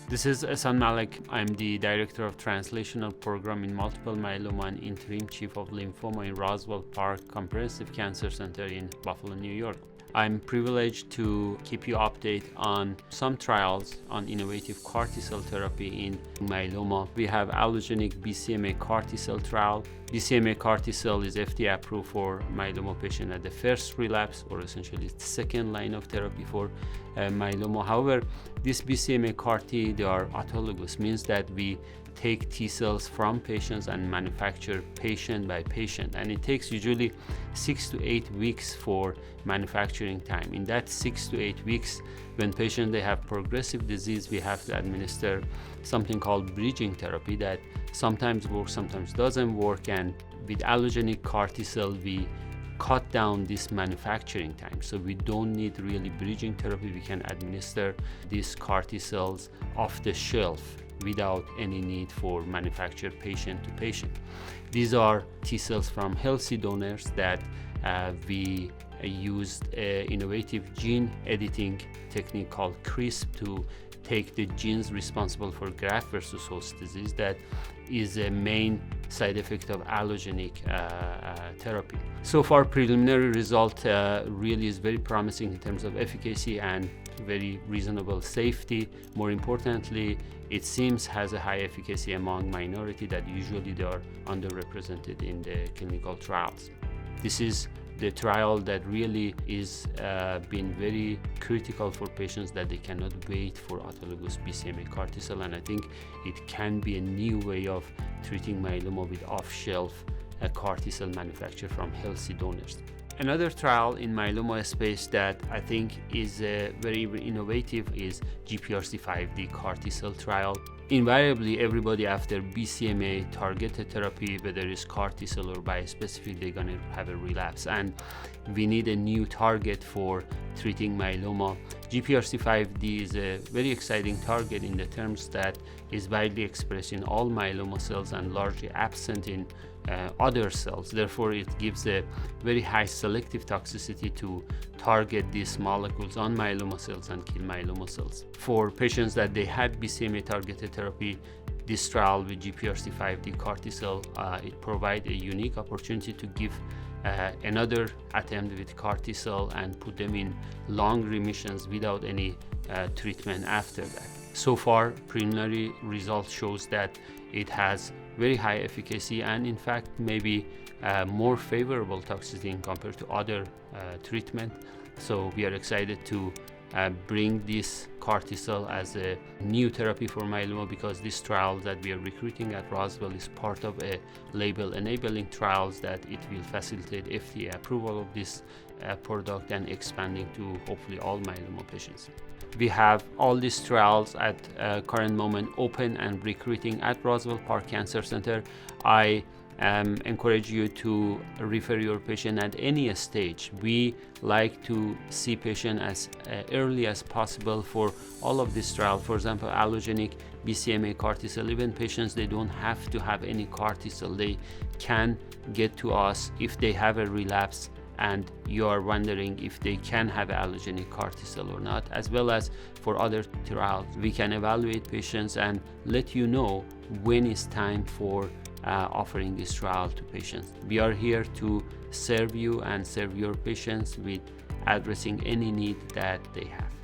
This is Ehsan Malek. I'm the Director of Translational Program in Multiple Myeloma and Interim Chief of Lymphoma in Roswell Park Comprehensive Cancer Center in Buffalo, New York. I'm privileged to keep you updated on some trials on innovative CAR T-cell therapy in myeloma. We have allogeneic BCMA CAR T-cell trial. BCMA CAR T-cell is FDA approved for myeloma patient at the first relapse, or essentially the second line of therapy for myeloma. However, this BCMA CAR T, they are autologous, means that we take T cells from patients and manufacture patient by patient, and it takes usually 6 to 8 weeks for manufacturing time. In that 6 to 8 weeks, when patients they have progressive disease, we have to administer something called bridging therapy that sometimes works, sometimes doesn't work, and with allogeneic CAR T cell we cut down this manufacturing time, so we don't need really bridging therapy. We can administer these CAR T cells off the shelf without any need for manufacture patient to patient. These are T cells from healthy donors that we used an innovative gene editing technique called CRISP to take the genes responsible for graft versus host disease that is a main side effect of allogeneic therapy. So far, preliminary result really is very promising in terms of efficacy and very reasonable safety. More importantly, it seems has a high efficacy among minority that usually they are underrepresented in the clinical trials. This is the trial that really is been very critical for patients that they cannot wait for autologous BCMA CAR T cell, and I think it can be a new way of treating myeloma with off-shelf CAR T cell manufactured from healthy donors. Another trial in myeloma space that I think is very innovative is GPRC5D CAR T cell trial. Invariably, everybody after BCMA targeted therapy, whether it's CAR T cell or bispecific, they're going to have a relapse, and we need a new target for treating myeloma. GPRC5D is a very exciting target in the terms that is widely expressed in all myeloma cells and largely absent in other cells. Therefore, it gives a very high selective toxicity to target these molecules on myeloma cells and kill myeloma cells. For patients that they had BCMA targeted therapy, this trial with GPRC5D CAR T cell, it provides a unique opportunity to give another attempt with CAR T cell and put them in long remissions without any treatment after that. So far, preliminary results shows that it has very high efficacy and in fact maybe more favorable toxicity compared to other treatment. So we are excited to bring this CAR T cell as a new therapy for myeloma, because this trial that we are recruiting at Roswell is part of a label enabling trials that it will facilitate FDA approval of this product and expanding to hopefully all myeloma patients. We have all these trials at current moment open and recruiting at Roswell Park Cancer Center. I encourage you to refer your patient at any stage. We like to see patient as early as possible for all of this trial. For example, allogeneic BCMA CAR T cell, even patients they don't have to have any CAR T cell, they can get to us if they have a relapse and you are wondering if they can have allogeneic CAR T cell or not, as well as for other trials. We can evaluate patients and let you know when it's time for offering this trial to patients. We are here to serve you and serve your patients with addressing any need that they have.